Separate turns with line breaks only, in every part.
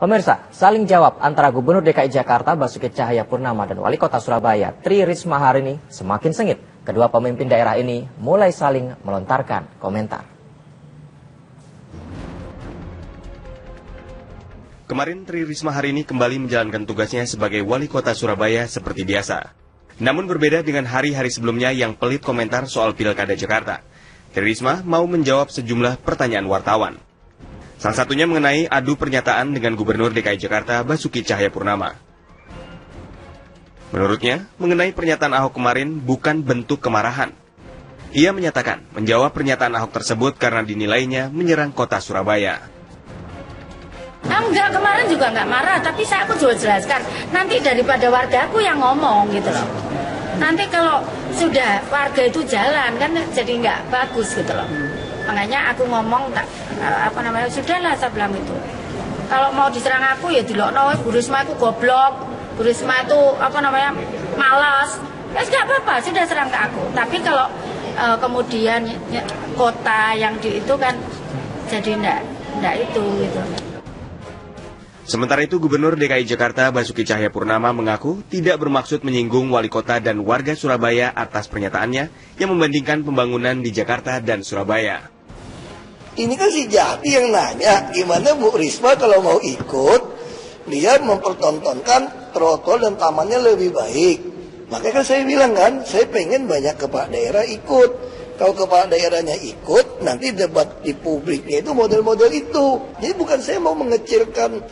Pemirsa, saling jawab antara Gubernur DKI Jakarta Basuki Cahayapurnama dan Wali Kota Surabaya Tri Risma hari ini semakin sengit. Kedua pemimpin daerah ini mulai saling melontarkan komentar.
Kemarin Tri Risma hari ini kembali menjalankan tugasnya sebagai Wali Kota Surabaya seperti biasa. Namun berbeda dengan hari-hari sebelumnya yang pelit komentar soal Pilkada Jakarta. Tri Risma mau menjawab sejumlah pertanyaan wartawan. Salah satunya mengenai adu pernyataan dengan Gubernur DKI Jakarta Basuki Cahayapurnama. Menurutnya, mengenai pernyataan Ahok kemarin bukan bentuk kemarahan. Ia menyatakan menjawab pernyataan Ahok tersebut karena dinilainya menyerang kota Surabaya.
Enggak, kemarin juga enggak marah, tapi aku juga jelaskan. Nanti daripada wargaku yang ngomong gitu loh. Nanti kalau sudah warga itu jalan kan jadi enggak bagus gitu loh. Makanya aku ngomong sudahlah saya bilang itu. Kalau mau diserang aku ya dilokno, Bu Risma itu goblok, Bu Risma itu malas. Ya enggak apa-apa, sudah serang ke aku. Tapi kalau kemudian kota yang itu kan jadi enggak itu gitu.
Sementara itu, Gubernur DKI Jakarta Basuki Cahayapurnama mengaku tidak bermaksud menyinggung wali kota dan warga Surabaya atas pernyataannya yang membandingkan pembangunan di Jakarta dan Surabaya.
Ini kan si Jati yang nanya, gimana Bu Risma kalau mau ikut, dia mempertontonkan trotoar dan tamannya lebih baik. Makanya kan saya bilang kan, saya pengen banyak kepala daerah ikut. Kalau kepala daerahnya ikut, nanti debat di publiknya itu model-model itu. Jadi bukan saya mau mengecilkan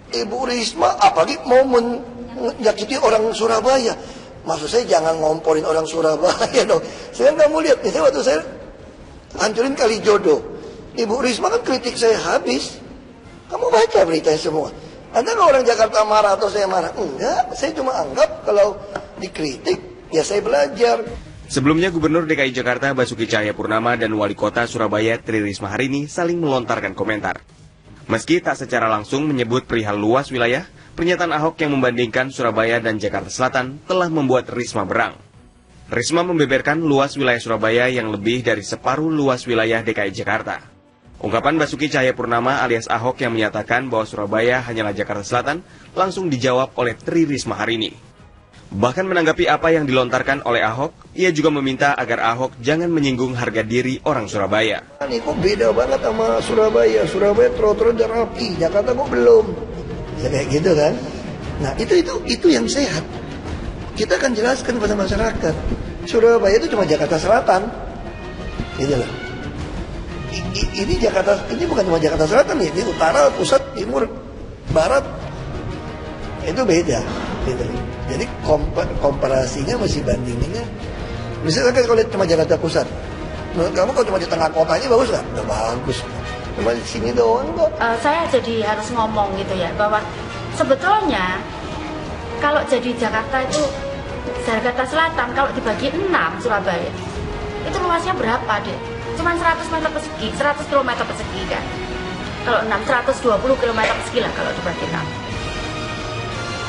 Ibu Risma, apalagi mau menyakiti orang Surabaya. Maksud saya jangan ngomporin orang Surabaya dong. Saya nggak mau lihat, misalnya waktu saya hancurin Kalijodo, Ibu Risma kan kritik saya habis. Kamu baca beritanya semua. Anda kalau orang Jakarta marah atau saya marah? Enggak, saya cuma anggap kalau dikritik, ya saya belajar.
Sebelumnya, Gubernur DKI Jakarta Basuki Cahayapurnama dan Wali Kota Surabaya Tri Risma hari ini saling melontarkan komentar. Meski tak secara langsung menyebut perihal luas wilayah, pernyataan Ahok yang membandingkan Surabaya dan Jakarta Selatan telah membuat Risma berang. Risma membeberkan luas wilayah Surabaya yang lebih dari separuh luas wilayah DKI Jakarta. Ungkapan Basuki Cahayapurnama alias Ahok yang menyatakan bahwa Surabaya hanyalah Jakarta Selatan langsung dijawab oleh Tri Risma hari ini. Bahkan menanggapi apa yang dilontarkan oleh Ahok, ia juga meminta agar Ahok jangan menyinggung harga diri orang Surabaya.
Ini kok beda banget sama Surabaya. Surabaya trotoar udah rapi, Jakarta kok belum. Kayak gitu kan. Nah itu yang sehat. Kita akan jelaskan kepada masyarakat. Surabaya itu cuma Jakarta Selatan. Gitu loh. Ini Jakarta, ini bukan cuma Jakarta Selatan nih, ini utara, pusat, timur, barat. Itu beda. Gitu. Jadi komparasinya masih bandinginnya. Misalnya kalau lihat cuma Jakarta Pusat, menurut kamu kalau cuma di tengah kotanya bagus nggak? Udah bagus. Cuma di sini doang kok.
Saya jadi harus ngomong gitu ya, bahwa sebetulnya kalau jadi Jakarta itu Jakarta Selatan kalau dibagi 6 Surabaya itu luasnya berapa deh? Cuma 100 meter persegi, 100 km persegi kan? Kalau 6, 120 km persegi lah kalau dibagi 6.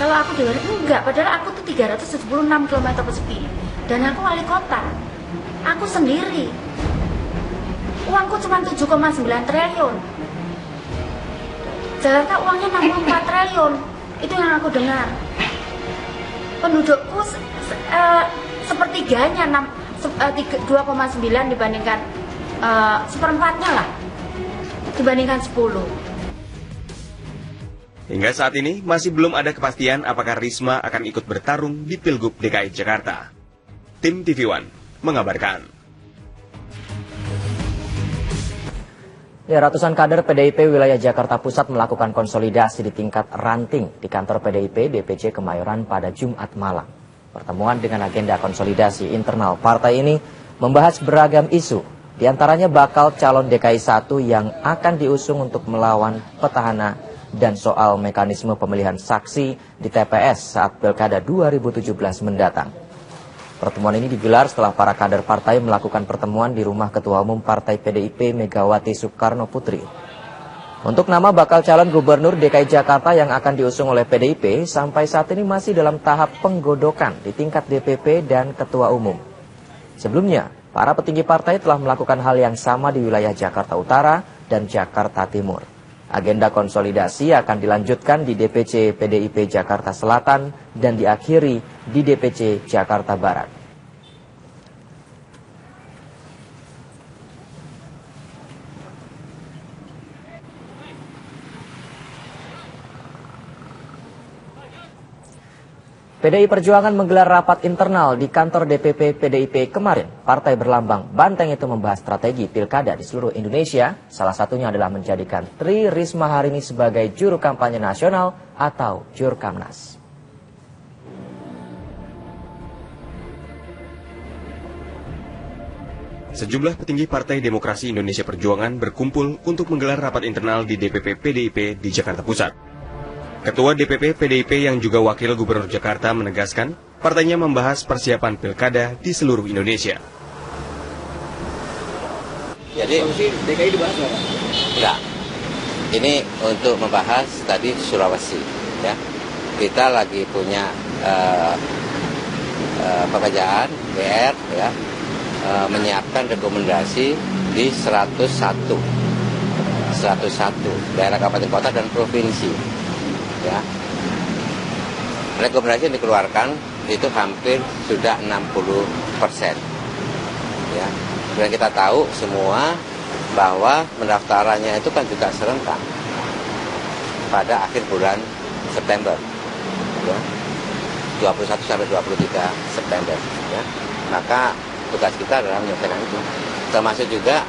Kalau aku dengar enggak, padahal aku tuh 376 km persegi. Dan aku wali kota. Aku sendiri. Uangku cuma 7,9 triliun. Jakarta uangnya 64 triliun. Itu yang aku dengar. Pendudukku sepertiganya 2,9 dibandingkan seperempatnya lah. Dibandingkan 10.
Hingga saat ini masih belum ada kepastian apakah Risma akan ikut bertarung di Pilgub DKI Jakarta. Tim TV One mengabarkan.
Ya, ratusan kader PDIP wilayah Jakarta Pusat melakukan konsolidasi di tingkat ranting di kantor PDIP DPC Kemayoran pada Jumat malam. Pertemuan dengan agenda konsolidasi internal partai ini membahas beragam isu, di antaranya bakal calon DKI 1 yang akan diusung untuk melawan petahana dan soal mekanisme pemilihan saksi di TPS saat Pilkada 2017 mendatang. Pertemuan ini digelar setelah para kader partai melakukan pertemuan di rumah Ketua Umum Partai PDIP Megawati Soekarno Putri. Untuk nama bakal calon Gubernur DKI Jakarta yang akan diusung oleh PDIP sampai saat ini masih dalam tahap penggodokan di tingkat DPP dan Ketua Umum. Sebelumnya, para petinggi partai telah melakukan hal yang sama di wilayah Jakarta Utara dan Jakarta Timur. Agenda konsolidasi akan dilanjutkan di DPC PDIP Jakarta Selatan dan diakhiri di DPC Jakarta Barat. PDI Perjuangan menggelar rapat internal di kantor DPP PDIP kemarin. Partai berlambang banteng itu membahas strategi pilkada di seluruh Indonesia. Salah satunya adalah menjadikan Tri Risma Harini sebagai juru kampanye nasional atau Jurkamnas.
Sejumlah petinggi Partai Demokrasi Indonesia Perjuangan berkumpul untuk menggelar rapat internal di DPP PDIP di Jakarta Pusat. Ketua DPP PDIP yang juga Wakil Gubernur Jakarta menegaskan partainya membahas persiapan pilkada di seluruh Indonesia.
Jadi DKI dibahas nggak? Enggak. Ini untuk membahas tadi Sulawesi. Ya, kita lagi punya pekerjaan PR ya, menyiapkan rekomendasi di 101 daerah kabupaten kota dan provinsi. Ya, rekomendasi yang dikeluarkan itu hampir sudah 60%. Ya, dan kita tahu semua bahwa pendaftarannya itu kan juga serentak pada akhir bulan September, ya, 21 sampai 23 September. Ya, maka tugas kita adalah menyelesaikan itu, termasuk juga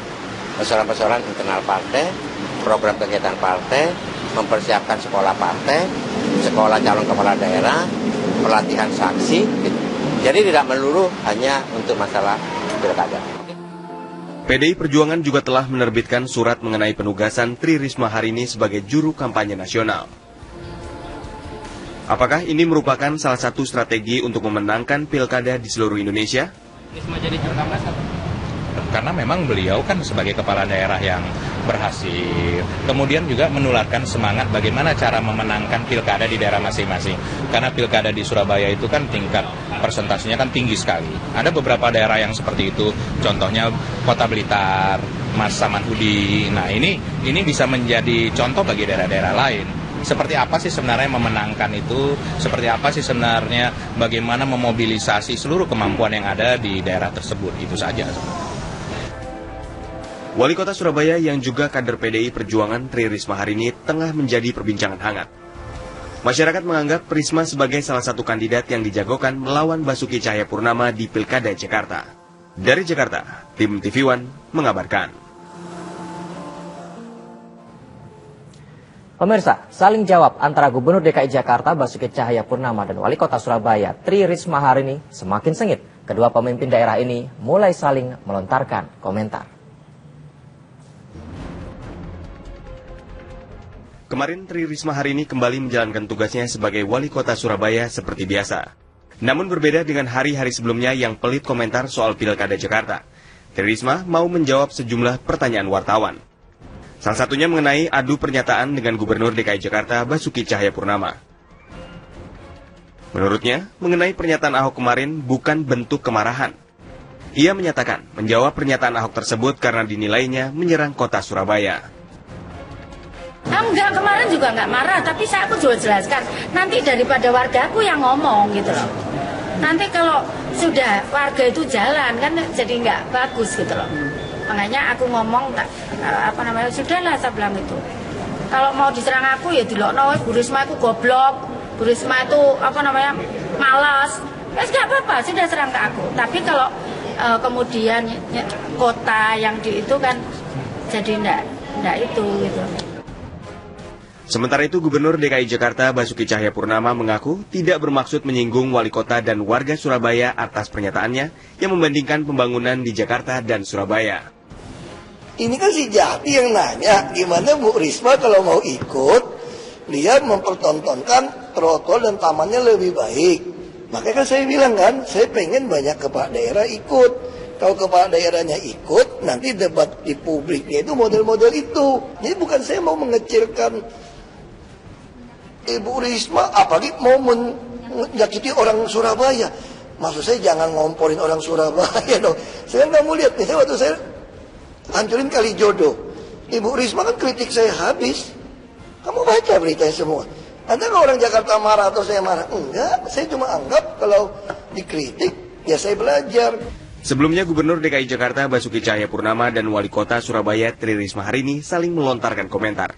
persoalan-persoalan internal partai, program kegiatan partai, mempersiapkan sekolah partai, sekolah calon kepala daerah, pelatihan saksi, gitu. Jadi tidak melulu hanya untuk masalah pilkada.
PDI Perjuangan juga telah menerbitkan surat mengenai penugasan Tri Risma Harini sebagai juru kampanye nasional. Apakah ini merupakan salah satu strategi untuk memenangkan pilkada di seluruh Indonesia?
Risma jadi Jurkamnas karena memang beliau kan sebagai kepala daerah yang berhasil, kemudian juga menularkan semangat bagaimana cara memenangkan pilkada di daerah masing-masing. Karena pilkada di Surabaya itu kan tingkat persentasenya kan tinggi sekali. Ada beberapa daerah yang seperti itu, contohnya Kota Blitar, Mas Samanhudi. Nah ini bisa menjadi contoh bagi daerah-daerah lain. Seperti apa sih sebenarnya memenangkan itu, seperti apa sih sebenarnya bagaimana memobilisasi seluruh kemampuan yang ada di daerah tersebut, itu saja.
Wali Kota Surabaya yang juga kader PDI Perjuangan Tri Risma Harini tengah menjadi perbincangan hangat. Masyarakat menganggap Risma sebagai salah satu kandidat yang dijagokan melawan Basuki Cahayapurnama di Pilkada Jakarta. Dari Jakarta, tim TV One mengabarkan.
Pemirsa, saling jawab antara Gubernur DKI Jakarta Basuki Cahayapurnama dan Wali Kota Surabaya Tri Risma Harini semakin sengit. Kedua pemimpin daerah ini mulai saling melontarkan komentar.
Kemarin Tri Risma Harini kembali menjalankan tugasnya sebagai Wali Kota Surabaya seperti biasa. Namun berbeda dengan hari-hari sebelumnya yang pelit komentar soal Pilkada Jakarta. Tri Risma mau menjawab sejumlah pertanyaan wartawan. Salah satunya mengenai adu pernyataan dengan Gubernur DKI Jakarta Basuki Cahayapurnama. Menurutnya, mengenai pernyataan Ahok kemarin bukan bentuk kemarahan. Ia menyatakan menjawab pernyataan Ahok tersebut karena dinilainya menyerang kota Surabaya.
Enggak, kemarin juga enggak marah, tapi aku juga jelaskan. Nanti daripada wargaku yang ngomong gitu loh. Nanti kalau sudah warga itu jalan kan jadi enggak bagus gitu loh. Makanya aku ngomong sudahlah saya bilang itu. Kalau mau diserang aku ya dilokno, Bu Risma itu goblok, Bu Risma itu malas. Ya enggak apa-apa, sudah serang ke aku. Tapi kalau kemudian kota yang di itu kan jadi enggak itu gitu.
Sementara itu, Gubernur DKI Jakarta Basuki Cahayapurnama mengaku tidak bermaksud menyinggung wali kota dan warga Surabaya atas pernyataannya yang membandingkan pembangunan di Jakarta dan Surabaya.
Ini kan si Jati yang nanya, gimana Bu Risma kalau mau ikut, dia mempertontonkan trotoar dan tamannya lebih baik. Makanya kan saya bilang kan, saya pengen banyak kepala daerah ikut. Kalau kepala daerahnya ikut, nanti debat di publiknya itu model-model itu. Jadi bukan saya mau mengecilkan Ibu Risma, apalagi mau menyakiti orang Surabaya. Maksud saya jangan ngomporin orang Surabaya dong. Saya kamu lihat nih, waktu saya hancurin Kalijodo, Ibu Risma kan kritik saya habis. Kamu baca beritanya semua. Ada nggak orang Jakarta marah atau saya marah? Enggak, saya cuma anggap kalau dikritik, ya saya belajar.
Sebelumnya Gubernur DKI Jakarta Basuki Cahayapurnama dan Wali Kota Surabaya Tri Risma hari ini saling melontarkan komentar.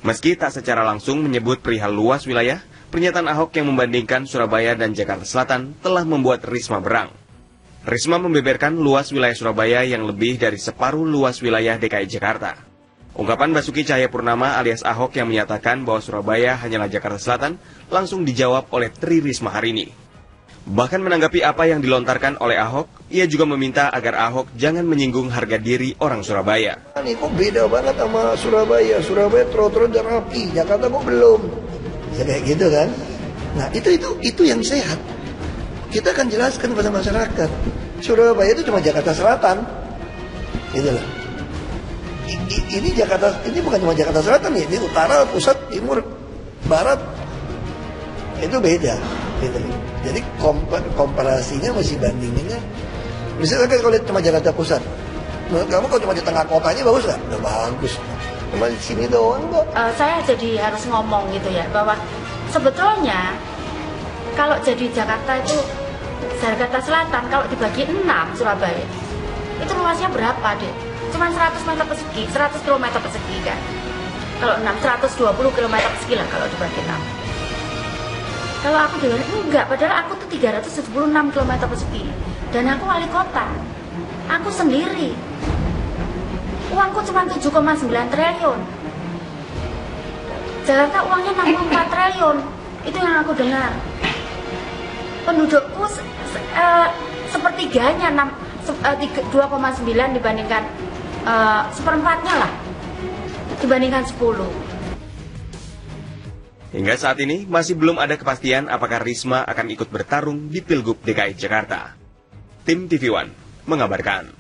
Meski tak secara langsung menyebut perihal luas wilayah, pernyataan Ahok yang membandingkan Surabaya dan Jakarta Selatan telah membuat Risma berang. Risma membeberkan luas wilayah Surabaya yang lebih dari separuh luas wilayah DKI Jakarta. Ungkapan Basuki Cahayapurnama alias Ahok yang menyatakan bahwa Surabaya hanyalah Jakarta Selatan langsung dijawab oleh Tri Risma hari ini. Bahkan menanggapi apa yang dilontarkan oleh Ahok, ia juga meminta agar Ahok jangan menyinggung harga diri orang Surabaya.
Ini kok beda banget sama Surabaya. Surabaya trotoar udah rapi, Jakarta kok belum. Ya kayak gitu kan. Nah itu yang sehat. Kita akan jelaskan pada masyarakat. Surabaya itu cuma Jakarta Selatan. Gitu loh. Ini Jakarta, ini bukan cuma Jakarta Selatan ya, ini utara, pusat, timur, barat. Itu beda. Gitu. Jadi komparasinya masih bandinginnya. Misalnya kalau cuma Jakarta Pusat, menurut kamu kalau cuma di tengah kotanya bagus nggak? Udah bagus. Cuma di sini doang kok.
Saya jadi harus ngomong gitu ya, bahwa sebetulnya kalau jadi Jakarta itu Jakarta Selatan kalau dibagi 6 Surabaya itu luasnya berapa deh? Cuma 100 meter persegi, 100 km persegi kan. Kalau 6, 120 km persegi lah kalau dibagi 6. Kalau aku bilang enggak, padahal aku tuh 376 km persegi. Dan aku wali kota. Aku sendiri. Uangku cuma 7,9 triliun. Jakarta uangnya 64 triliun. Itu yang aku dengar. Pendudukku sepertiganya 2,9 dibandingkan seperempatnya lah dibandingkan 10.
Hingga saat ini masih belum ada kepastian apakah Risma akan ikut bertarung di Pilgub DKI Jakarta. Tim TV One mengabarkan.